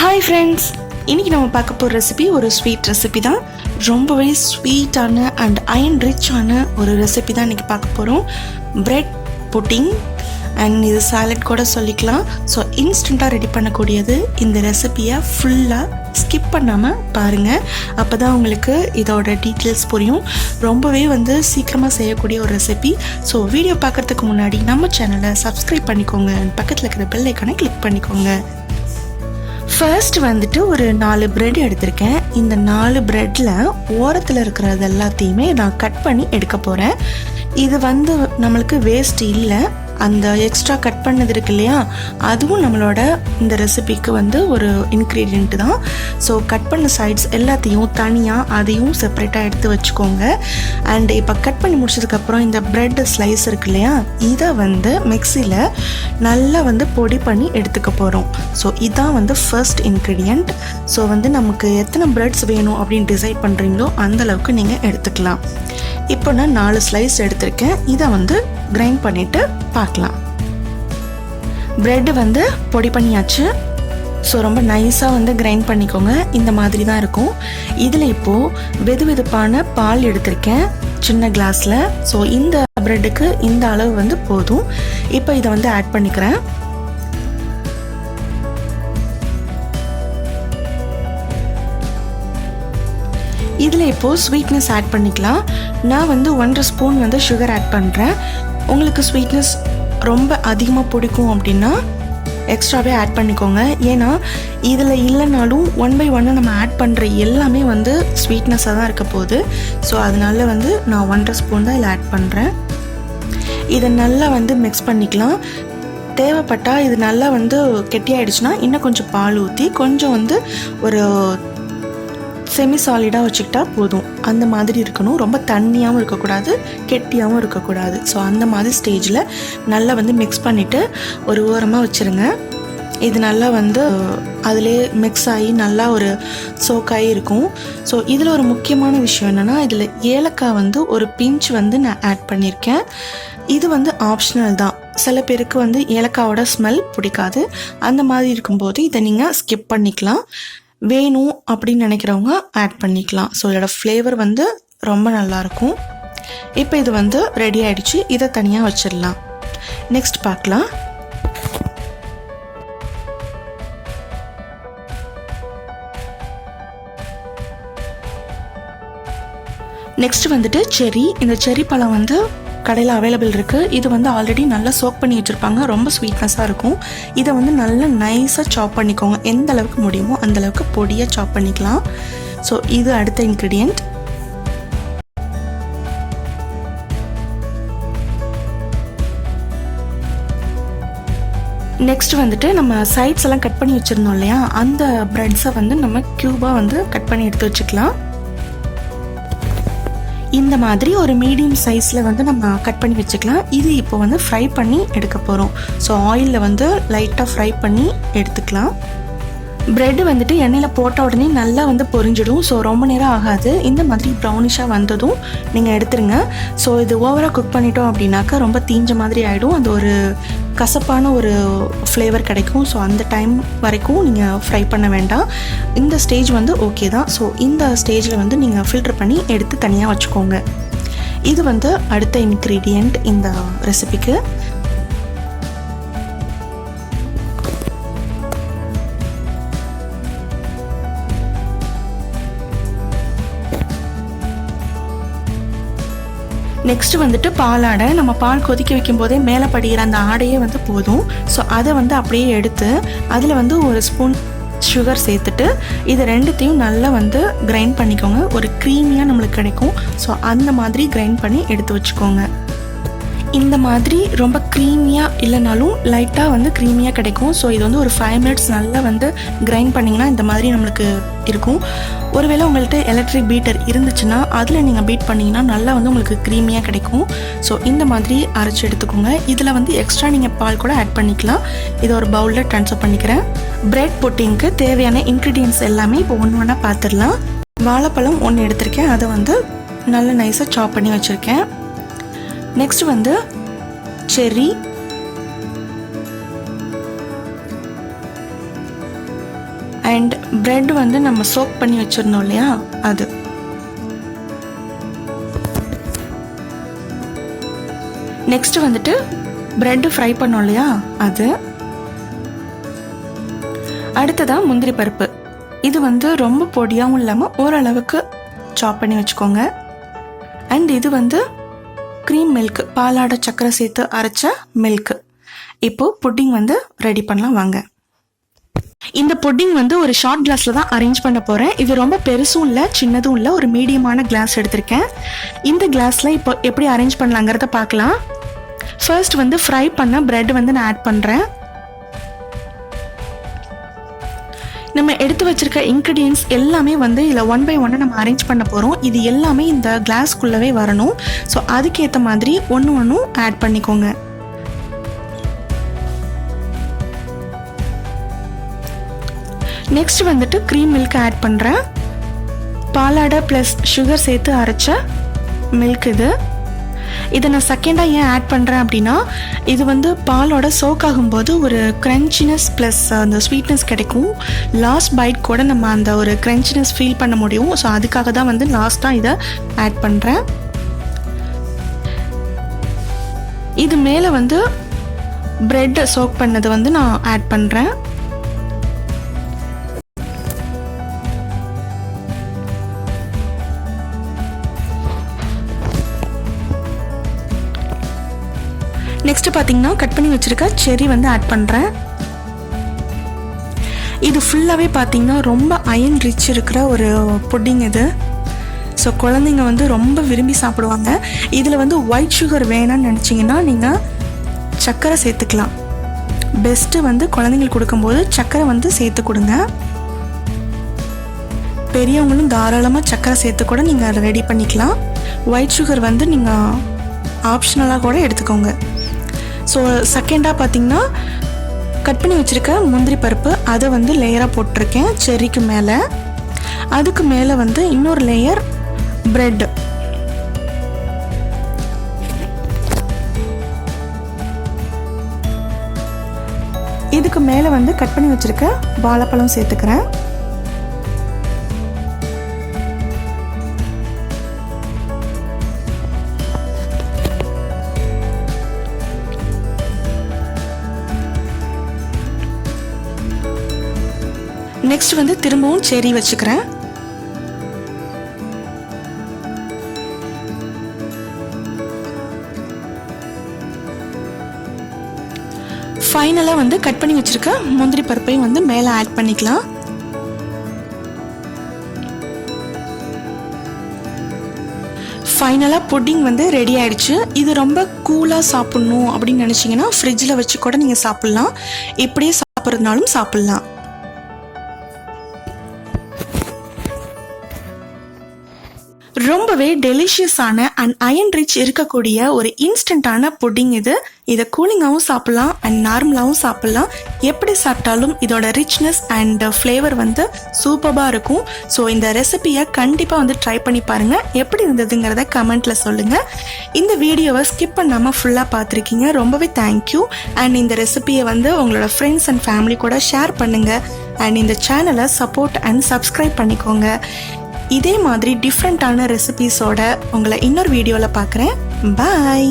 Hi friends, இன்றைக்கி நம்ம பார்க்க போகிற ரெசிபி ஒரு ஸ்வீட் ரெசிபி தான். ரொம்பவே ஸ்வீட்டான அண்ட் அயன் ரிச்சான ஒரு ரெசிபி தான் இன்றைக்கி பார்க்க போகிறோம். பிரெட் புட்டிங் அண்ட் இது சாலட் கூட சொல்லிக்கலாம். ஸோ இன்ஸ்டண்ட்டாக ரெடி பண்ணக்கூடியது. இந்த ரெசிபியை ஃபுல்லாக ஸ்கிப் பண்ணாமல் பாருங்கள், அப்போ தான் உங்களுக்கு இதோட டீட்டெயில்ஸ் புரியும். ரொம்பவே சீக்கிரமாக செய்யக்கூடிய ஒரு ரெசிபி. ஸோ வீடியோ பார்க்குறதுக்கு முன்னாடி நம்ம சேனலை சப்ஸ்கிரைப் பண்ணிக்கோங்க, பக்கத்தில் இருக்கிற பெல் ஐக்கானை கிளிக் பண்ணிக்கோங்க. ஃபர்ஸ்ட் ஒரு 4 பிரெட் எடுத்திருக்கேன். இந்த 4 பிரெட்டில் ஓரத்தில் இருக்கிறது எல்லாத்தையுமே நான் கட் பண்ணி எடுக்க போகிறேன். இது நம்மளுக்கு வேஸ்ட் இல்லை. அந்த எக்ஸ்ட்ரா கட் பண்ணது இருக்கு இல்லையா, அதுவும் நம்மளோட இந்த ரெசிபிக்கு ஒரு இன்க்ரீடியண்ட் தான். ஸோ கட் பண்ண சைட்ஸ் எல்லாத்தையும் தனியாக அதையும் செப்பரேட்டாக எடுத்து வச்சுக்கோங்க. அண்ட் இப்போ கட் பண்ணி முடிச்சதுக்கப்புறம் இந்த பிரெட் ஸ்லைஸ் இருக்கு இல்லையா, இதை மிக்சியில் நல்லா பொடி பண்ணி எடுத்துக்க போகிறோம். ஸோ இதான் ஃபர்ஸ்ட் இன்க்ரீடியண்ட். ஸோ நமக்கு எத்தனை பிரெட்ஸ் வேணும் அப்படின்னு டிசைட் பண்ணுறீங்களோ அந்தளவுக்கு நீங்கள் எடுத்துக்கலாம். இப்போ நான் 4 ஸ்லைஸ் எடுத்திருக்கேன். இதை கிரைண்ட் பண்ணிவிட்டு பார்க்கலாம். ப்ரெட்டு பொடி பண்ணியாச்சு. ஸோ ரொம்ப நைஸாக கிரைண்ட் பண்ணிக்கோங்க. இந்த மாதிரி தான் இருக்கும். இதில் இப்போது வெது வெதுப்பான பால் எடுத்திருக்கேன் சின்ன கிளாஸில். ஸோ இந்த ப்ரெட்டுக்கு இந்த அளவு போதும். இப்போ இதை ஆட் பண்ணிக்கிறேன். இதில் இப்போது ஸ்வீட்னஸ் ஆட் பண்ணிக்கலாம். நான் 1.5 ஸ்பூன் சுகர் ஆட் பண்ணுறேன். உங்களுக்கு ஸ்வீட்னஸ் ரொம்ப அதிகமாக பிடிக்கும் அப்படின்னா எக்ஸ்ட்ராவே ஆட் பண்ணிக்கோங்க. ஏன்னா இதில் இல்லைனாலும் 1 by 1 நம்ம ஆட் பண்ணுற எல்லாமே ஸ்வீட்னஸாக தான் இருக்க போகுது. ஸோ அதனால நான் 1.5 ஸ்பூன் தான் இதில் ஆட் பண்ணுறேன். இதை நல்லா மிக்ஸ் பண்ணிக்கலாம். தேவைப்பட்டால் இது நல்லா கெட்டியாயிடுச்சுன்னா இன்னும் கொஞ்சம் பால் ஊற்றி கொஞ்சம் ஒரு செமி சாலிடாக வச்சுக்கிட்டா போதும். அந்த மாதிரி இருக்கணும். ரொம்ப தண்ணியாகவும் இருக்கக்கூடாது, கெட்டியாகவும் இருக்கக்கூடாது. ஸோ அந்த மாதிரி ஸ்டேஜில் நல்லா மிக்ஸ் பண்ணிவிட்டு ஒரு ஓரமாக வச்சுருங்க. இது நல்லா அதிலே மிக்ஸ் ஆகி நல்லா ஒரு சோக்காகி இருக்கும். ஸோ இதில் ஒரு முக்கியமான விஷயம் என்னென்னா, இதில் ஏலக்காய் ஒரு பிஞ்ச் நான் ஆட் பண்ணியிருக்கேன். இது ஆப்ஷனல் தான். சில பேருக்கு ஏலக்காயோட ஸ்மெல் பிடிக்காது. அந்த மாதிரி இருக்கும்போது இதை நீங்கள் ஸ்கிப் பண்ணிக்கலாம். வேணும் அப்படின்னு நினைக்கிறவங்க ஆட் பண்ணிக்கலாம். ஸோ இதோட ஃப்ளேவர் ரொம்ப நல்லாயிருக்கும். இப்போ இது ரெடி ஆகிடுச்சு. இதை தனியாக வச்சிடலாம். நெக்ஸ்ட் பார்க்கலாம். நெக்ஸ்ட் செரி. இந்த செரி பழம் கடையில் அவைலபிள் இருக்குது. இது ஆல்ரெடி நல்லா சோக் பண்ணி வச்சுருப்பாங்க. ரொம்ப ஸ்வீட்னஸாக இருக்கும். இதை நல்லா நைஸாக சாப் பண்ணிக்கோங்க. எந்த அளவுக்கு முடியுமோ அந்தளவுக்கு பொடியாக சாப் பண்ணிக்கலாம். ஸோ இது அடுத்த இன்க்ரீடியண்ட். நெக்ஸ்ட் நம்ம சைட்ஸ் எல்லாம் கட் பண்ணி வச்சுருந்தோம் இல்லையா, அந்த ப்ரெட்ஸை நம்ம க்யூபாக கட் பண்ணி எடுத்து வச்சுக்கலாம். இந்த மாதிரி ஒரு மீடியம் சைஸில் நம்ம கட் பண்ணி வச்சுக்கலாம். இது இப்போ ஃப்ரை பண்ணி எடுக்க போகிறோம். ஸோ ஆயிலில் லைட்டாக ஃப்ரை பண்ணி எடுத்துக்கலாம். ப்ரெட்டு எண்ணெயில் போட்ட உடனே நல்லா பொரிஞ்சிடும். ஸோ ரொம்ப நேரம் ஆகாது. இந்த மாதிரி ப்ரௌனிஷாக வந்ததும் நீங்கள் எடுத்துருங்க. ஸோ இது ஓவராக குக் பண்ணிட்டோம் அப்படின்னாக்கா ரொம்ப தீஞ்ச மாதிரி ஆகிடும். அது ஒரு கசப்பான ஒரு ஃப்ளேவர் கிடைக்கும். ஸோ அந்த டைம் வரைக்கும் நீங்கள் ஃப்ரை பண்ண வேண்டாம். இந்த ஸ்டேஜ் ஓகே தான். ஸோ இந்த ஸ்டேஜில் நீங்கள் ஃபில்டர் பண்ணி எடுத்து தனியாக வச்சுக்கோங்க. இது அடுத்த இன்க்ரீடியண்ட் இந்த ரெசிபிக்கு. நெக்ஸ்ட் பாலாடை. நம்ம பால் கொதிக்க வைக்கும் போதே மேலே படிக்கிற அந்த ஆடையே போதும். ஸோ அதை அப்படியே எடுத்து அதில் ஒரு ஸ்பூன் சுகர் சேர்த்துட்டு இது ரெண்டுத்தையும் நல்லா கிரைண்ட் பண்ணிக்கோங்க. ஒரு க்ரீமியாக நம்மளுக்கு கிடைக்கும். ஸோ அந்த மாதிரி கிரைண்ட் பண்ணி எடுத்து வச்சுக்கோங்க. இந்த மாதிரி ரொம்ப க்ரீமியாக இல்லைனாலும் லைட்டாக க்ரீமியாக கிடைக்கும். ஸோ இது ஒரு 5 minutes நல்லா கிரைண்ட் பண்ணிங்கன்னா இந்த மாதிரி நம்மளுக்கு இருக்கும். ஒருவேளை உங்கள்கிட்ட எலக்ட்ரிக் பீட்டர் இருந்துச்சுன்னா அதில் நீங்கள் பீட் பண்ணிங்கன்னா நல்லா உங்களுக்கு க்ரீமியாக கிடைக்கும். ஸோ இந்த மாதிரி அரைச்சி எடுத்துக்கோங்க. இதில் எக்ஸ்ட்ரா நீங்கள் பால் கூட ஆட் பண்ணிக்கலாம். இதை ஒரு பவுலில் ட்ரான்ஸ்ஃபர் பண்ணிக்கிறேன். பிரெட் புட்டிங்க்கு தேவையான இன்க்ரீடியன்ட்ஸ் எல்லாமே இப்போ ஒன்று ஒன்றா பார்த்துடலாம். வாழைப்பழம் 1 எடுத்திருக்கேன். அதை நல்லா நைஸாக சாப் பண்ணி வச்சுருக்கேன். நெக்ஸ்ட் செர்ரி அண்ட் பிரெட் வந்து நம்ம சோக் பண்ணி வச்சுருந்தோம் இல்லையா, அது. நெக்ஸ்ட் வந்துட்டு பிரெட் ஃப்ரை பண்ணோம் இல்லையா, அது. அடுத்ததாக முந்திரி பருப்பு. இது வந்து ரொம்ப பொடியாகவும் இல்லாமல் ஓரளவுக்கு சாப் பண்ணி வச்சுக்கோங்க. அண்ட் இது வந்து க்ரீம் மில்க், பாலாட சக்கரை சேர்த்து அரைச்ச மில்க். இப்போது புட்டிங் வந்து ரெடி பண்ணலாம் வாங்க. இந்த புட்டிங் வந்து ஒரு ஷார்ட் கிளாஸில் தான் அரேஞ்ச் பண்ண போகிறேன். இது ரொம்ப பெருசும் இல்லை சின்னதும் இல்லை, ஒரு மீடியமான கிளாஸ் எடுத்திருக்கேன். இந்த கிளாஸில் இப்போ எப்படி அரேஞ்ச் பண்ணலாங்கிறத பார்க்கலாம். ஃபர்ஸ்ட் வந்து ஃப்ரை பண்ண பிரெட் வந்து நான் ஆட் பண்ணுறேன். நம்ம எடுத்து வச்சிருக்க இன்க்ரீடியன்ஸ் எல்லாமே வந்து இதில் 1 by 1 நம்ம அரேஞ்ச் பண்ண போகிறோம். இது எல்லாமே இந்த கிளாஸ்க்குள்ளவே வரணும். ஸோ அதுக்கேற்ற மாதிரி ஒன்றும் ஆட் பண்ணிக்கோங்க. நெக்ஸ்ட் வந்துட்டு க்ரீம் மில்க் ஆட் பண்ணுறேன். பாலாடை ப்ளஸ் சுகர் சேர்த்து அரைச்ச மில்க் இது. இதை நான் செகண்டாக ஏன் ஆட் பண்ணுறேன் அப்படின்னா, இது வந்து பாலோட சோக் ஆகும்போது ஒரு க்ரன்ச்சினஸ் ப்ளஸ் அந்த ஸ்வீட்னஸ் கிடைக்கும். லாஸ்ட் பைட் கூட நம்ம அந்த ஒரு க்ரன்ச்சினஸ் ஃபீல் பண்ண முடியும். ஸோ அதுக்காக தான் வந்து லாஸ்ட்டாக இதை ஆட் பண்ணுறேன். இது மேலே வந்து பிரெட் சோக் பண்ணது வந்து நான் ஆட் பண்ணுறேன். நெக்ஸ்ட் பார்த்தீங்கன்னா கட் பண்ணி வச்சிருக்க செர்ரி வந்து ஆட் பண்ணுறேன். இது ஃபுல்லாகவே பார்த்தீங்கன்னா ரொம்ப அயன் ரிச் இருக்கிற ஒரு புட்டிங் இது. ஸோ குழந்தைங்க வந்து ரொம்ப விரும்பி சாப்பிடுவாங்க. இதில் வந்து ஒயிட் சுகர் வேணான்னு நினச்சிங்கன்னா நீங்கள் சர்க்கரை சேர்த்துக்கலாம். பெஸ்ட்டு வந்து குழந்தைங்களுக்கு கொடுக்கும்போது சர்க்கரை வந்து சேர்த்து கொடுங்க. பெரியவங்களும் தாராளமாக சர்க்கரை சேர்த்து கூட நீங்கள் அதை ரெடி பண்ணிக்கலாம். ஒயிட் சுகர் வந்து நீங்கள் ஆப்ஷனலாக கூட எடுத்துக்கோங்க. ஸோ செகண்டாக பார்த்தீங்கன்னா கட் பண்ணி வச்சுருக்க முந்திரி பருப்பு அதை வந்து லேயராக போட்டிருக்கேன் செர்ரிக்கு மேலே. அதுக்கு மேலே வந்து இன்னொரு லேயர் பிரெட். இதுக்கு மேலே வந்து கட் பண்ணி வச்சுருக்க வாழைப்பழம் சேர்த்துக்கிறேன். நெக்ஸ்ட் வந்து திரும்பவும் செர்ரி வச்சுக்கிறேன். ஃபைனலாக வந்து கட் பண்ணி வச்சிருக்க முந்திரி பருப்பையும் வந்து மேலே ஆட் பண்ணிக்கலாம். ஃபைனலாக புட்டிங் வந்து ரெடி ஆயிடுச்சு. இது ரொம்ப கூலாக சாப்பிட்ணும் அப்படின்னு நினச்சிங்கன்னா ஃப்ரிட்ஜில் வச்சு கூட நீங்கள் சாப்பிட்லாம். இப்படியே சாப்பிட்றதுனாலும் சாப்பிட்லாம். ரொம்பவே டெலிஷியஸான அண்ட் அயன் ரிச் இருக்கக்கூடிய ஒரு இன்ஸ்டன்டான புட்டிங் இது. இதை கூலிங்காகவும் சாப்பிட்லாம் அண்ட் நார்மலாகவும் சாப்பிட்லாம். எப்படி சாப்பிட்டாலும் இதோட ரிச்னஸ் அண்ட் ஃப்ளேவர் வந்து சூப்பராக இருக்கும். ஸோ இந்த ரெசிபியை கண்டிப்பாக வந்து ட்ரை பண்ணி பாருங்கள். எப்படி இருந்ததுங்கிறத கமெண்ட்டில் சொல்லுங்கள். இந்த வீடியோவை ஸ்கிப் பண்ணாமல் ஃபுல்லாக பார்த்துருக்கீங்க, ரொம்பவே தேங்க்யூ. அண்ட் இந்த ரெசிபியை வந்து உங்களோட ஃப்ரெண்ட்ஸ் அண்ட் ஃபேமிலி கூட ஷேர் பண்ணுங்கள். அண்ட் இந்த சேனலை சப்போர்ட் அண்ட் சப்ஸ்கிரைப் பண்ணிக்கோங்க. இதே மாதிரி டிஃப்ரெண்ட்டான ரெசிபீஸோட உங்களை இன்னொரு வீடியோவில் பார்க்குறேன். பாய்.